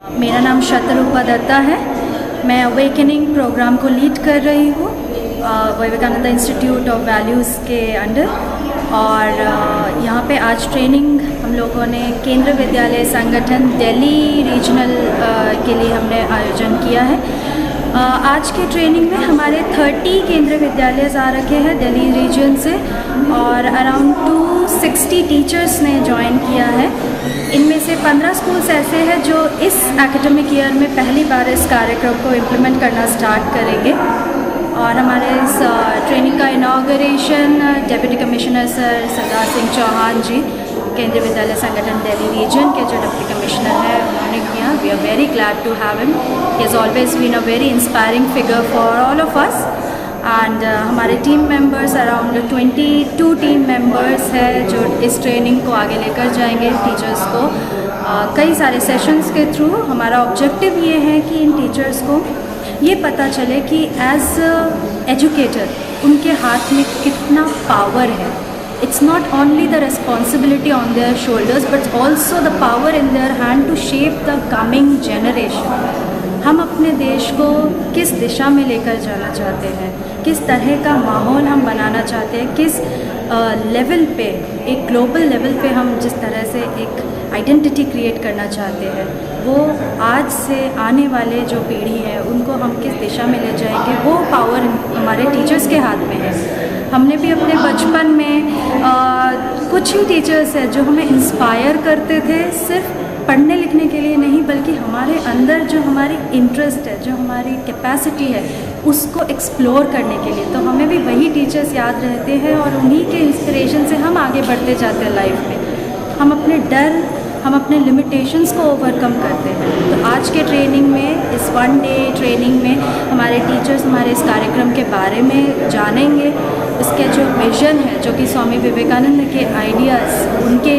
मेरा नाम शतरूपा दत्ता है। मैं अवेकनिंग प्रोग्राम को लीड कर रही हूँ विवेकानंद इंस्टीट्यूट ऑफ वैल्यूज़ के अंडर। और यहाँ पे आज ट्रेनिंग हम लोगों ने केंद्र विद्यालय संगठन दिल्ली रीजनल के लिए हमने आयोजन किया है। आज के ट्रेनिंग में हमारे 30 केंद्र विद्यालय आ रखे हैं दिल्ली रीजन से और अराउंड 260 टीचर्स ने ज्वाइन किया है। इनमें से 15 स्कूल्स ऐसे हैं जो इस एकेडमिक ईयर में पहली बार इस कार्यक्रम को इम्प्लीमेंट करना स्टार्ट करेंगे। और हमारे इस ट्रेनिंग का inauguration deputy commissioner sir Sardar Singh Chauhan जी, केंद्रीय विद्यालय संगठन दिल्ली रीजन के जो डिप्टी कमिश्नर हैं, उन्होंने किया। We are very glad to have him. He has always been a very inspiring figure for all of us. And हमारे team members around 22 team members हैं जो इस ट्रेनिंग को आगे लेकर जाएंगे टीचर्स को। कई सारे सेशंस के थ्रू हमारा ऑब्जेक्टिव ये है कि इन टीचर्स को ये पता चले कि एज एजुकेटर उनके हाथ में कितना पावर है। It's not only the responsibility on their shoulders but also the power in their hand to shape the coming generation. हम अपने देश को किस दिशा में लेकर जाना चाहते हैं, किस तरह का माहौल हम बनाना चाहते हैं, किस लेवल पे, एक ग्लोबल लेवल पे हम जिस तरह से एक आइडेंटिटी क्रिएट करना चाहते हैं, वो आज से आने वाले जो पीढ़ी है उनको हम किस दिशा में ले जाएंगे, वो पावर हमारे टीचर्स के हाथ में है। हमने भी अपने बचपन में कुछ ही टीचर्स हैं जो हमें इंस्पायर करते थे, सिर्फ पढ़ने लिखने के लिए नहीं बल्कि हमारे अंदर जो हमारी इंटरेस्ट है, जो हमारी कैपेसिटी है, उसको एक्सप्लोर करने के लिए। तो हमें भी वही टीचर्स याद रहते हैं और उन्हीं के इंस्पिरेशन से हम आगे बढ़ते जाते हैं लाइफ में। हम अपने डर, हम अपने लिमिटेशंस को ओवरकम करते हैं। तो आज के ट्रेनिंग में, इस 1 डे ट्रेनिंग में हमारे टीचर्स हमारे इस कार्यक्रम के बारे में जानेंगे। उसके जो विज़न है, जो कि स्वामी विवेकानंद के आइडियाज़, उनके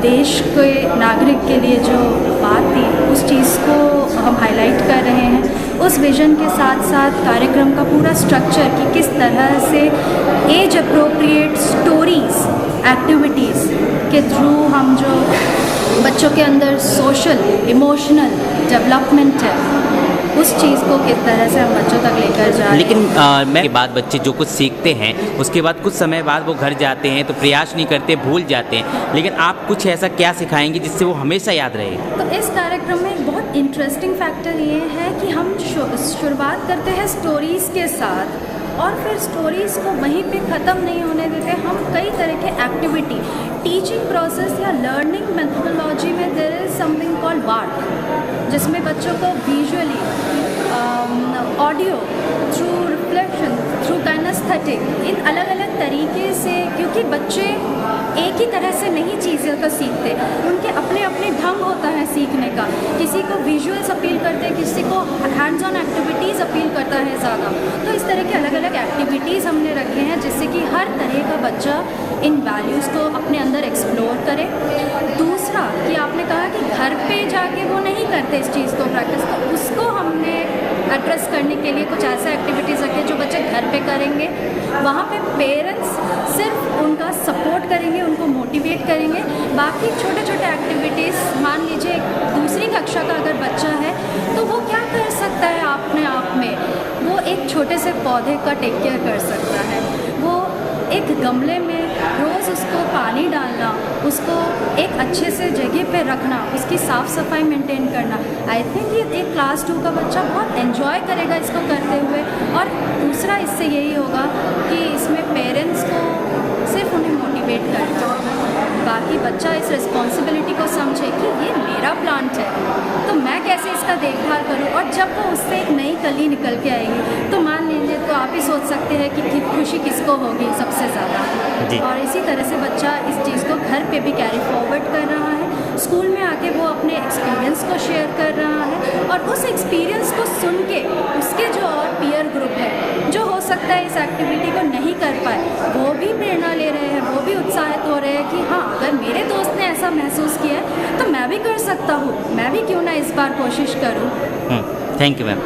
देश के नागरिक के लिए जो बात थी, उस चीज़ को हम हाईलाइट कर रहे हैं। उस विज़न के साथ साथ कार्यक्रम का पूरा स्ट्रक्चर कि किस तरह से एज अप्रोप्रिएट स्टोरीज़, एक्टिविटीज़ के थ्रू हम जो बच्चों के अंदर सोशल इमोशनल डेवलपमेंट है, उस चीज़ को किस तरह से हम बच्चों तक लेकर जाए। लेकिन मैं के बाद बच्चे जो कुछ सीखते हैं उसके बाद कुछ समय बाद वो घर जाते हैं तो प्रयास नहीं करते, भूल जाते हैं। लेकिन आप कुछ ऐसा क्या सिखाएंगे जिससे वो हमेशा याद रहे? तो इस कार्यक्रम में एक बहुत इंटरेस्टिंग फैक्टर ये है कि हम शुरुआत करते हैं स्टोरीज़ के साथ और फिर स्टोरीज़ को वहीं पे ख़त्म नहीं होने देते। हम कई तरह के एक्टिविटी, टीचिंग प्रोसेस या लर्निंग मेथोडोलॉजी में there is something called VARK, जिसमें बच्चों को visually, audio, through reflection, through kinaesthetic, इन अलग अलग तरीके से, क्योंकि बच्चे एक ही तरह से नहीं चीज़ों को सीखते, उनके अपने अपने ढंग होता है सीखने का। किसी को विजुअल्स अपील करते हैं, किसी को हैंड्स ऑन एक्टिविटीज़ अपील करता है ज़्यादा। तो इस तरह के अलग अलग एक्टिविटीज़ हमने रखे हैं जिससे कि हर तरह का बच्चा इन वैल्यूज़ को अपने अंदर एक्सप्लोर करे। दूसरा कि आपने कहा कि घर पे जाके वो नहीं करते इस चीज़ को प्रैक्टिस, तो उसको हमने एड्रेस करने के लिए कुछ ऐसे एक्टिविटीज़ रखे जो बच्चे घर पे करेंगे। वहाँ पे पेरेंट्स सिर्फ उनका सपोर्ट करेंगे, उनको मोटिवेट करेंगे। बाकी छोटे छोटे एक्टिविटीज़, मान लीजिए दूसरी कक्षा का अगर बच्चा है तो वो क्या कर सकता है अपने आप में, वो एक छोटे से पौधे का टेक केयर कर सकता है। वो एक गमले में रोज़ उसको पानी डालना, उसको एक अच्छे से जगह पे रखना, उसकी साफ़ सफाई मेंटेन करना। आई थिंक ये एक क्लास 2 का बच्चा बहुत एंजॉय करेगा इसको करते हुए। और दूसरा इससे यही होगा कि इसमें पेरेंट्स को सिर्फ उन्हें मोटिवेट करना, बाकी बच्चा इस रिस्पॉन्सिबिलिटी को समझे कि ये मेरा प्लांट है तो मैं कैसे इसका देखभाल करूं। और जब वो उससे एक नई कली निकल के आएगी तो मान लीजिए, तो आप ही सोच सकते हैं कि खुशी किसको होगी सबसे ज़्यादा। और इसी तरह से बच्चा इस चीज़ को घर पे भी कैरी फॉरवर्ड कर रहा है, स्कूल में आके वो अपने एक्सपीरियंस को शेयर कर रहा है और उस एक्सपीरियंस को सुन के उसके जो और पीयर ग्रुप है जो हो सकता है इस एक्टिविटी को नहीं कर पाए, वो भी प्रेरणा ले रहे हैं, वो भी उत्साहित हो रहे हैं कि हाँ, अगर मेरे दोस्त ने ऐसा महसूस किया है तो मैं भी कर सकता हूँ, मैं भी क्यों ना इस बार कोशिश करूँ। Thank you ma'am.